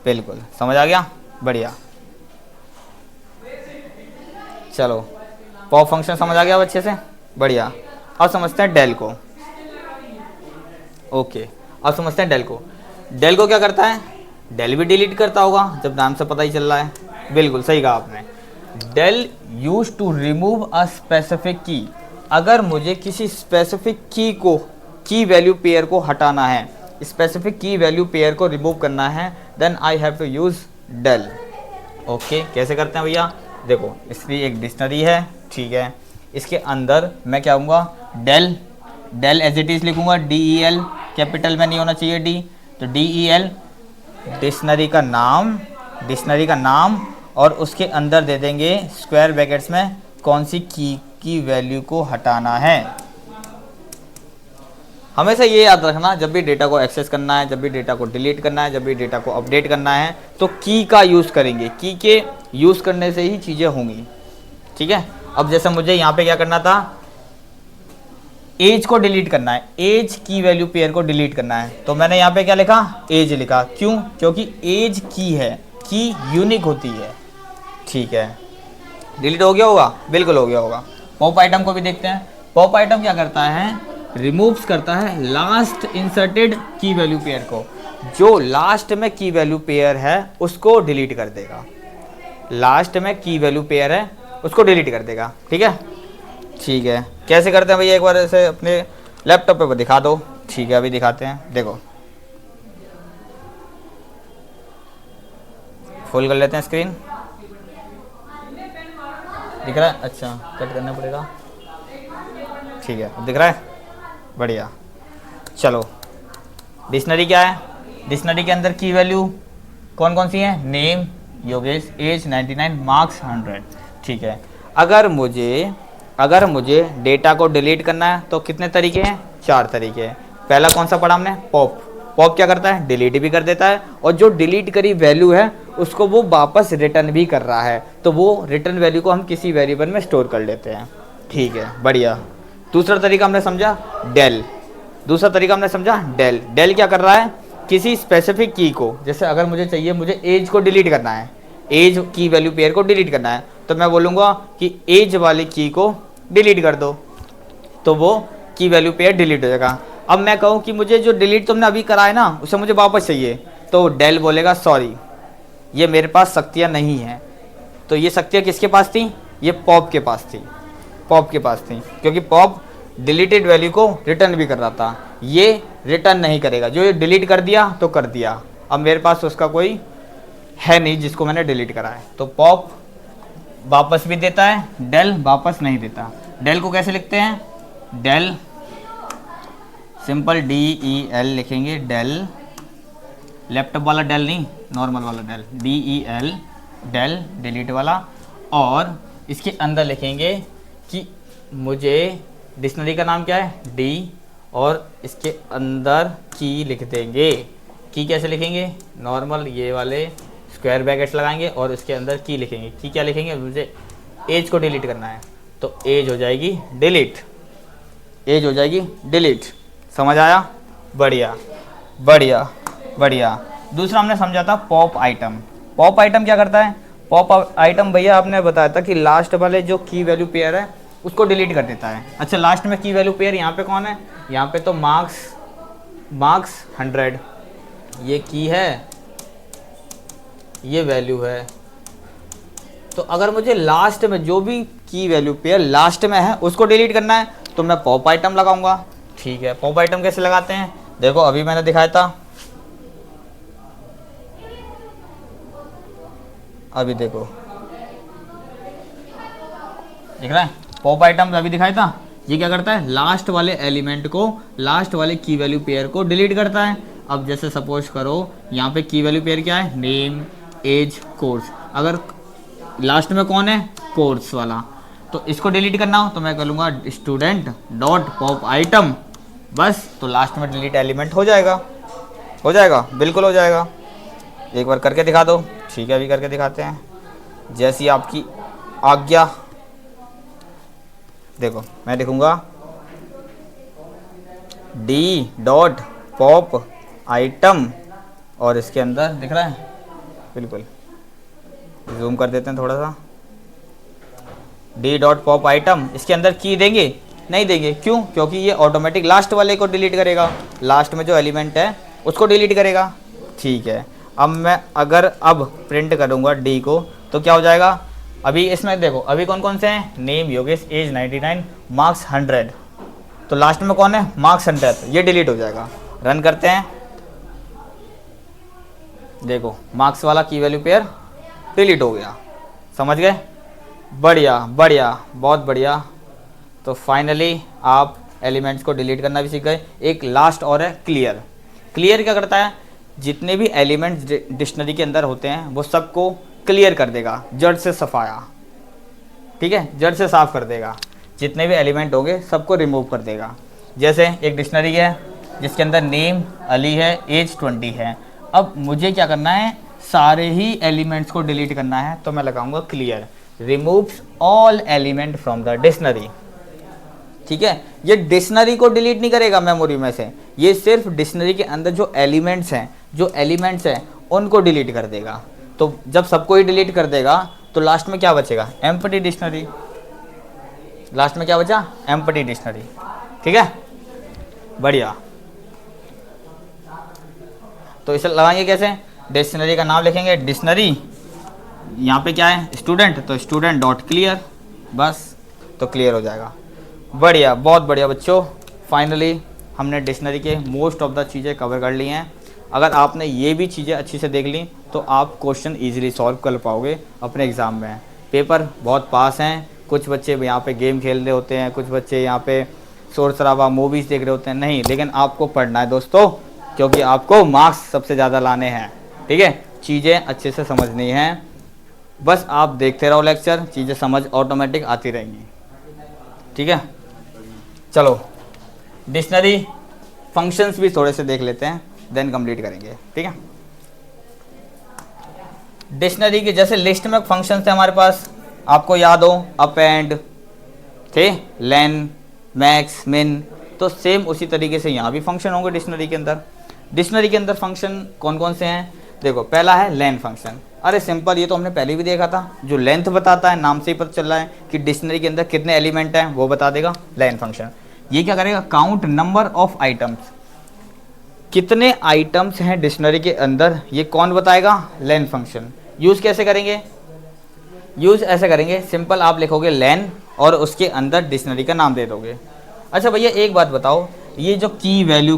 बिल्कुल समझ आ गया, बढ़िया। चलो पॉप फंक्शन समझ आ गया अब अच्छे से, बढ़िया। अब समझते हैं डेल को, ओके अब समझते हैं डेल को। डेल को क्या करता है, डेल भी डिलीट करता होगा, जब नाम से पता ही चल रहा है, बिल्कुल सही कहा आपने। Del use to remove a specific key, अगर मुझे किसी स्पेसिफिक की को, की वैल्यू पेयर को हटाना है, स्पेसिफिक की वैल्यू पेयर को रिमूव करना है, then I have to use del. Okay कैसे करते हैं भैया, देखो इसकी एक डिक्शनरी है, ठीक है, इसके अंदर मैं क्या कहूँगा, del, del as it is लिखूंगा, DEL, कैपिटल में नहीं होना चाहिए डी, तो DEL डिक्शनरी का नाम, डिक्शनरी का नाम, और उसके अंदर दे देंगे स्क्वायर ब्रैकेट्स में कौन सी की वैल्यू को हटाना है। हमेशा ये याद रखना, जब भी डेटा को एक्सेस करना है, जब भी डेटा को डिलीट करना है, जब भी डेटा को अपडेट करना है, तो की का यूज़ करेंगे, की के यूज़ करने से ही चीज़ें होंगी। ठीक है, अब जैसे मुझे यहाँ पे क्या करना था, एज को डिलीट करना है, एज की वैल्यू पेयर को डिलीट करना है, तो मैंने यहाँ पे क्या लिखा, एज लिखा, क्यों, क्योंकि एज की है, की यूनिक होती है। ठीक है, डिलीट हो गया होगा, बिल्कुल हो गया होगा। पॉप आइटम को भी देखते हैं, पॉप आइटम क्या करता है, रिमूव्स करता है लास्ट इंसर्टेड की वैल्यू पेयर को, जो लास्ट में की वैल्यू पेयर है उसको डिलीट कर देगा, लास्ट में की वैल्यू पेयर है उसको डिलीट कर देगा। ठीक है, ठीक है, कैसे करते हैं भैया, एक बार ऐसे अपने लैपटॉप पे दिखा दो। ठीक है, अभी दिखाते हैं, देखो फुल कर लेते हैं स्क्रीन, दिख रहा है, अच्छा कट करना पड़ेगा, ठीक है अब दिख रहा है, बढ़िया। चलो डिक्शनरी क्या है, डिक्शनरी के अंदर की वैल्यू कौन कौन सी है, नेम योगेश, एज 99, मार्क्स 100। ठीक है, अगर मुझे डेटा को डिलीट करना है तो कितने तरीके हैं, 4 तरीके हैं। पहला कौन सा पढ़ा हमने, पॉप, पॉप क्या करता है, डिलीट भी कर देता है, और जो डिलीट करी वैल्यू है उसको वो वापस रिटर्न भी कर रहा है, तो वो रिटर्न वैल्यू को हम किसी वेरिएबल में स्टोर कर लेते हैं। ठीक है, बढ़िया। दूसरा तरीका हमने समझा डेल, दूसरा तरीका हमने समझा डेल, डेल क्या कर रहा है, किसी स्पेसिफिक की को, जैसे अगर मुझे चाहिए, मुझे एज को डिलीट करना है, एज की वैल्यू पेयर को डिलीट करना है, तो मैं बोलूँगा कि एज वाली की को डिलीट कर दो, तो वो की वैल्यू पेयर डिलीट हो जाएगा। अब मैं कहूँ कि मुझे जो डिलीट तुमने अभी करा है ना उसे मुझे वापस चाहिए, तो डेल बोलेगा सॉरी ये मेरे पास शक्तियाँ नहीं हैं। तो ये शक्तियाँ किसके पास थी, ये पॉप के पास थी, पॉप के पास थी, क्योंकि पॉप डिलीटेड वैल्यू को रिटर्न भी कर रहा था, ये रिटर्न नहीं करेगा, जो ये डिलीट कर दिया तो कर दिया, अब मेरे पास उसका कोई है नहीं जिसको मैंने डिलीट करा है। तो पॉप वापस भी देता है, डेल वापस नहीं देता। डेल को कैसे लिखते हैं, डेल सिंपल DEL लिखेंगे, डेल लैपटॉप वाला डेल नहीं, नॉर्मल वाला डेल, DEL, डेल डिलीट वाला। और इसके अंदर लिखेंगे कि मुझे डिक्शनरी का नाम क्या है, डी, और इसके अंदर की लिख देंगे। की कैसे लिखेंगे, नॉर्मल ये वाले स्क्वायर ब्रैकेट्स लगाएंगे और इसके अंदर की लिखेंगे। की क्या लिखेंगे, मुझे एज को डिलीट करना है, तो एज हो जाएगी डिलीट, एज हो जाएगी डिलीट। समझ आया, बढ़िया बढ़िया बढ़िया। दूसरा हमने समझा था पॉप आइटम। पॉप आइटम क्या करता है, पॉप आइटम भैया आपने बताया था कि लास्ट वाले जो की वैल्यू पेयर है उसको डिलीट कर देता है। अच्छा, लास्ट में की वैल्यू पेयर यहाँ पे कौन है, यहाँ पे तो मार्क्स 100, ये की है, ये वैल्यू है। तो अगर मुझे लास्ट में जो भी की वैल्यू पेयर लास्ट में है उसको डिलीट करना है तो मैं पॉप आइटम लगाऊंगा। ठीक है, पॉप आइटम कैसे लगाते हैं, देखो अभी मैंने दिखाया था, अभी देखो दिख रहा है, पॉप आइटम अभी दिखाया था। ये क्या करता है, लास्ट वाले एलिमेंट को, लास्ट वाले की वैल्यू पेयर को डिलीट करता है। अब जैसे सपोज करो यहाँ पे की वैल्यू पेयर क्या है, नेम, एज, कोर्स। अगर लास्ट में कौन है, कोर्स वाला, तो इसको डिलीट करना हो तो मैं करूँगा स्टूडेंट डॉट पॉप आइटम, बस, तो लास्ट में डिलीट एलिमेंट हो जाएगा, हो जाएगा, बिल्कुल हो जाएगा। एक बार करके दिखा दो। ठीक है, अभी करके दिखाते हैं, जैसी आपकी आज्ञा। देखो मैं लिखूँगा डी डॉट पॉप आइटम, और इसके अंदर दिख रहा है, बिल्कुल जूम कर देते हैं थोड़ा सा, डी डॉट पॉप आइटम। इसके अंदर की देंगे, नहीं देंगे, क्यों, क्योंकि ये ऑटोमेटिक लास्ट वाले को डिलीट करेगा, लास्ट में जो एलिमेंट है उसको डिलीट करेगा। ठीक है, अब मैं अगर अब प्रिंट करूँगा डी को तो क्या हो जाएगा, अभी इसमें देखो अभी कौन कौन से हैं, नेम योगेश, एज 99, मार्क्स 100, तो लास्ट में कौन है, मार्क्स 100, ये डिलीट हो जाएगा। रन करते हैं, देखो मार्क्स वाला की वैल्यू पेयर डिलीट हो गया। समझ गए, बढ़िया बढ़िया, बहुत बढ़िया। तो फाइनली आप एलिमेंट्स को डिलीट करना भी सीख गए। एक लास्ट और है क्लियर। क्लियर क्या करता है, जितने भी एलिमेंट्स डिक्शनरी के अंदर होते हैं वो सबको क्लियर कर देगा, जड़ से सफाया। ठीक है, जड़ से साफ कर देगा, जितने भी एलिमेंट होंगे सबको रिमूव कर देगा। जैसे एक डिक्शनरी है जिसके अंदर नेम अली है, एज 20 है। अब मुझे क्या करना है, सारे ही एलिमेंट्स को डिलीट करना है, तो मैं लगाऊंगा clear, removes all element from the dictionary. ठीक है, ये डिक्शनरी को डिलीट नहीं करेगा मेमोरी में से, ये सिर्फ डिक्शनरी के अंदर जो एलिमेंट्स हैं उनको डिलीट कर देगा। तो जब सबको ही डिलीट कर देगा तो लास्ट में क्या बचेगा, एम्प्टी डिक्शनरी। लास्ट में क्या बचा, एम्प्टी डिक्शनरी। ठीक है, बढ़िया। तो इसे लगाएंगे कैसे, डिक्शनरी का नाम लिखेंगे डिक्शनरी, यहाँ पे क्या है स्टूडेंट, तो स्टूडेंट डॉट क्लियर, बस, तो क्लियर हो जाएगा। बढ़िया, बहुत बढ़िया बच्चों, फाइनली हमने डिक्शनरी के मोस्ट ऑफ द चीज़ें कवर कर ली हैं। अगर आपने ये भी चीज़ें अच्छी से देख ली तो आप क्वेश्चन इजीली सॉल्व कर पाओगे अपने एग्ज़ाम में। पेपर बहुत पास हैं, कुछ बच्चे यहाँ पे गेम खेल रहे होते हैं, कुछ बच्चे यहाँ पे शोर शराबा मूवीज़ देख रहे होते हैं, नहीं, लेकिन आपको पढ़ना है दोस्तों, क्योंकि आपको मार्क्स सबसे ज़्यादा लाने हैं। ठीक है, चीज़ें अच्छे से समझनी हैं, बस आप देखते रहो लेक्चर, चीज़ें समझ ऑटोमेटिक आती रहेंगी। ठीक है, चलो डिक्शनरी फंक्शंस भी थोड़े से देख लेते हैं, देन कंप्लीट करेंगे। ठीक है, डिक्शनरी के जैसे लिस्ट में फंक्शंस थे हमारे पास, आपको याद हो, अपेंड थे, लेन, मैक्स, मिन, तो सेम उसी तरीके से यहाँ भी फंक्शन होंगे डिक्शनरी के अंदर। डिक्शनरी के अंदर फंक्शन कौन कौन से हैं, देखो पहला है लेन फंक्शन। अरे सिंपल, ये तो हमने पहले भी देखा था, जो लेंथ बताता है, नाम से ही पता चल रहा है कि डिक्शनरी के अंदर कितने एलिमेंट हैं वो बता देगा लेन फंक्शन। ये क्या करेगा, काउंट नंबर ऑफ आइटम्स, कितने आइटम्स हैं डिक्शनरी के अंदर, ये कौन बताएगा, लेन फंक्शन। यूज़ कैसे करेंगे, यूज़ ऐसे करेंगे, सिंपल आप लिखोगे लेन और उसके अंदर डिक्शनरी का नाम दे दोगे। अच्छा भैया एक बात बताओ, ये जो की वैल्यू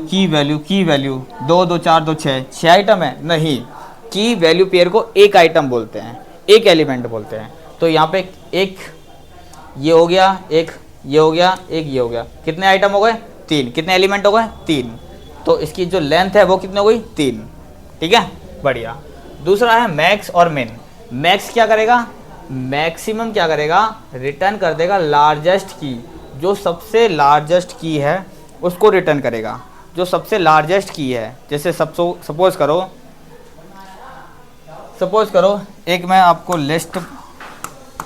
2 2 4 2 6 आइटम है, नहीं, की वैल्यू पेयर को एक आइटम बोलते हैं, एक एलिमेंट बोलते हैं। तो यहाँ पे एक ये हो गया, एक ये हो गया, एक ये हो गया, कितने आइटम हो गए, 3, कितने एलिमेंट हो गए, 3, तो इसकी जो लेंथ है वो कितनी हो गई, 3। ठीक है, बढ़िया। दूसरा है मैक्स और मिन। मैक्स क्या करेगा, मैक्सिमम क्या करेगा, रिटर्न कर देगा लार्जेस्ट की, जो सबसे लार्जेस्ट की है उसको रिटर्न करेगा, जो सबसे लार्जेस्ट की है। जैसे सपोज करो एक मैं आपको लिस्ट,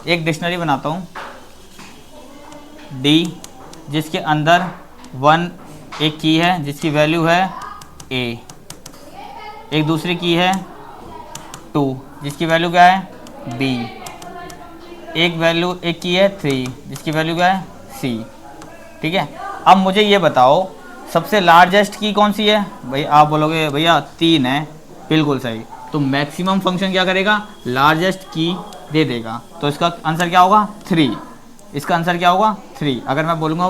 एक डिक्शनरी बनाता हूँ डी, जिसके अंदर 1 एक की है जिसकी वैल्यू है ए, एक दूसरी की है 2 जिसकी वैल्यू क्या है बी, एक की है 3 जिसकी वैल्यू क्या है सी। ठीक है, अब मुझे ये बताओ सबसे लार्जेस्ट की कौन सी है। भाई आप बोलोगे भैया 3 है, बिल्कुल सही। तो मैक्सिमम फंक्शन क्या करेगा, लार्जेस्ट की दे देगा, तो इसका आंसर क्या होगा 3। इसका आंसर क्या होगा 3। अगर मैं बोलूँगा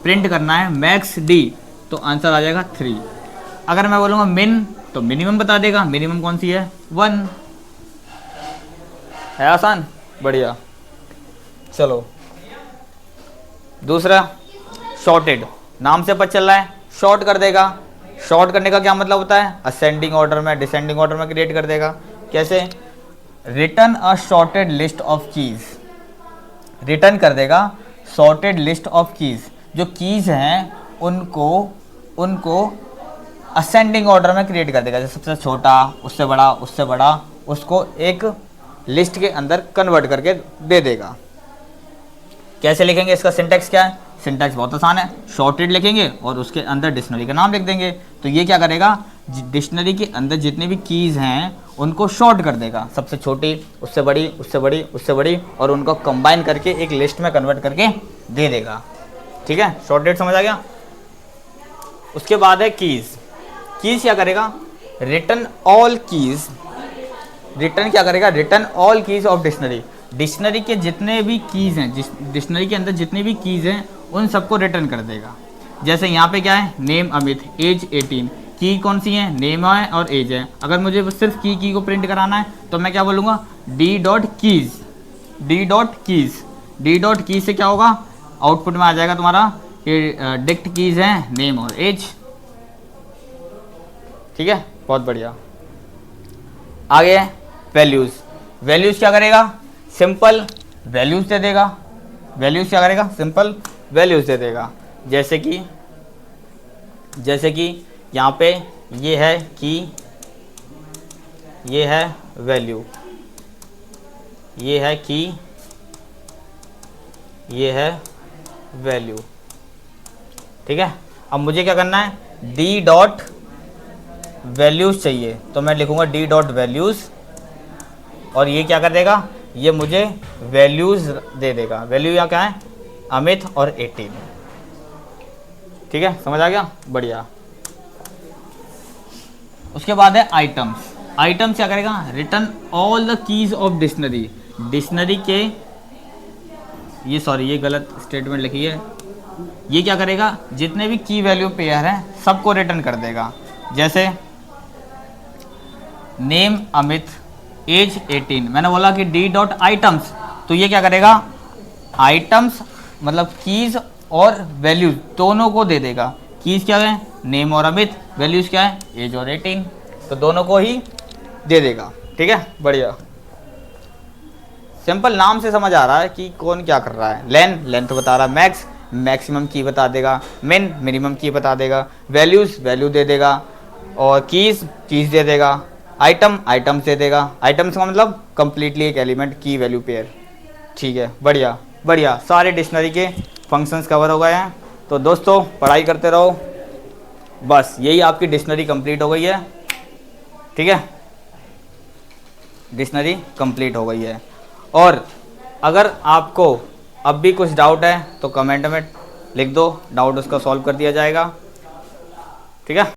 प्रिंट करना है मैक्स डी तो आंसर आ जाएगा 3। अगर मैं बोलूँगा मिन तो मिनिमम बता देगा, मिनिमम कौन सी है 1 है। आसान, बढ़िया। चलो दूसरा शॉर्टेड, नाम से पता चल रहा है शॉर्ट कर देगा। शॉर्ट करने का क्या मतलब होता है, असेंडिंग ऑर्डर में डिसेंडिंग ऑर्डर में क्रिएट कर देगा। कैसे, return a shorted list of keys, return कर देगा शॉर्टेड लिस्ट ऑफ कीज, जो कीज हैं उनको असेंडिंग ऑर्डर में क्रिएट कर देगा। जैसे सबसे छोटा, उससे बड़ा, उसको एक लिस्ट के अंदर कन्वर्ट करके दे देगा। कैसे लिखेंगे, इसका सिंटैक्स क्या है, सिंटैक्स बहुत आसान है, शॉर्टेड लिखेंगे और उसके अंदर डिक्शनरी का नाम लिख देंगे। तो ये क्या करेगा, डिक्शनरी के अंदर जितने भी कीज हैं उनको शॉर्ट कर देगा, सबसे छोटी, उससे बड़ी, और उनको कंबाइन करके एक लिस्ट में कन्वर्ट करके दे देगा। ठीक है, शॉर्टेड समझ आ गया। उसके बाद है कीज। कीज क्या करेगा, रिटर्न ऑल कीज, रिटर्न क्या करेगा, return all keys of dictionary, dictionary के जितने भी कीज हैं, जिस डिक्शनरी के अंदर जितनी भी कीज हैं उन सबको रिटर्न कर देगा। जैसे यहाँ पे क्या है, नेम अमित, एज 18, की कौन सी है, नेम है और एज है। अगर मुझे सिर्फ की को प्रिंट कराना है तो मैं क्या बोलूँगा, डी डॉट कीज से क्या होगा, आउटपुट में आ जाएगा तुम्हारा कि डिक्ट कीज हैं नेम और एज। ठीक है, बहुत बढ़िया। आगे है वैल्यूज। वैल्यूज क्या करेगा, सिंपल वैल्यूज दे देगा। वैल्यूज क्या करेगा, सिंपल वैल्यूज दे देगा। जैसे कि यहाँ पे ये है की, ये है वैल्यू, ये है की, ये है वैल्यू। ठीक है, अब मुझे क्या करना है, डी डॉट वैल्यूज चाहिए, तो मैं लिखूंगा डी डॉट वैल्यूज, और ये क्या कर देगा, ये मुझे वैल्यूज दे देगा। वैल्यू या क्या है, अमित और 18। ठीक है, समझ आ गया, बढ़िया। उसके बाद है आइटम्स। आइटम्स क्या करेगा, return all the keys of dictionary, dictionary के, ये गलत स्टेटमेंट लिखी है। ये क्या करेगा, जितने भी की वैल्यू पेयर हैं सबको रिटर्न कर देगा। जैसे नेम अमित, एज 18, मैंने बोला कि डी डॉट आइटम्स, तो ये क्या करेगा, आइटम्स मतलब कीज और वैल्यूज दोनों को दे देगा। कीज क्या है, नेम और अमित, वैल्यूज क्या है, एज और 18, तो दोनों को ही दे देगा। ठीक है, बढ़िया। सिंपल, नाम से समझ आ रहा है कि कौन क्या कर रहा है। लेंथ बता रहा है, मैक्स मैक्सिमम की बता देगा, मिन मिनिमम की बता देगा, वैल्यूज वैल्यू दे देगा, और कीज दे देगा, आइटम्स दे देगा। आइटम्स का मतलब कंप्लीटली एक एलिमेंट, की वैल्यू पेयर। ठीक है, बढ़िया, सारे डिक्शनरी के फंक्शंस कवर हो गए हैं। तो दोस्तों पढ़ाई करते रहो, बस यही आपकी डिक्शनरी कंप्लीट हो गई है। ठीक है, डिक्शनरी कंप्लीट हो गई है। और अगर आपको अब भी कुछ डाउट है तो कमेंट में लिख दो, डाउट उसका सॉल्व कर दिया जाएगा। ठीक है।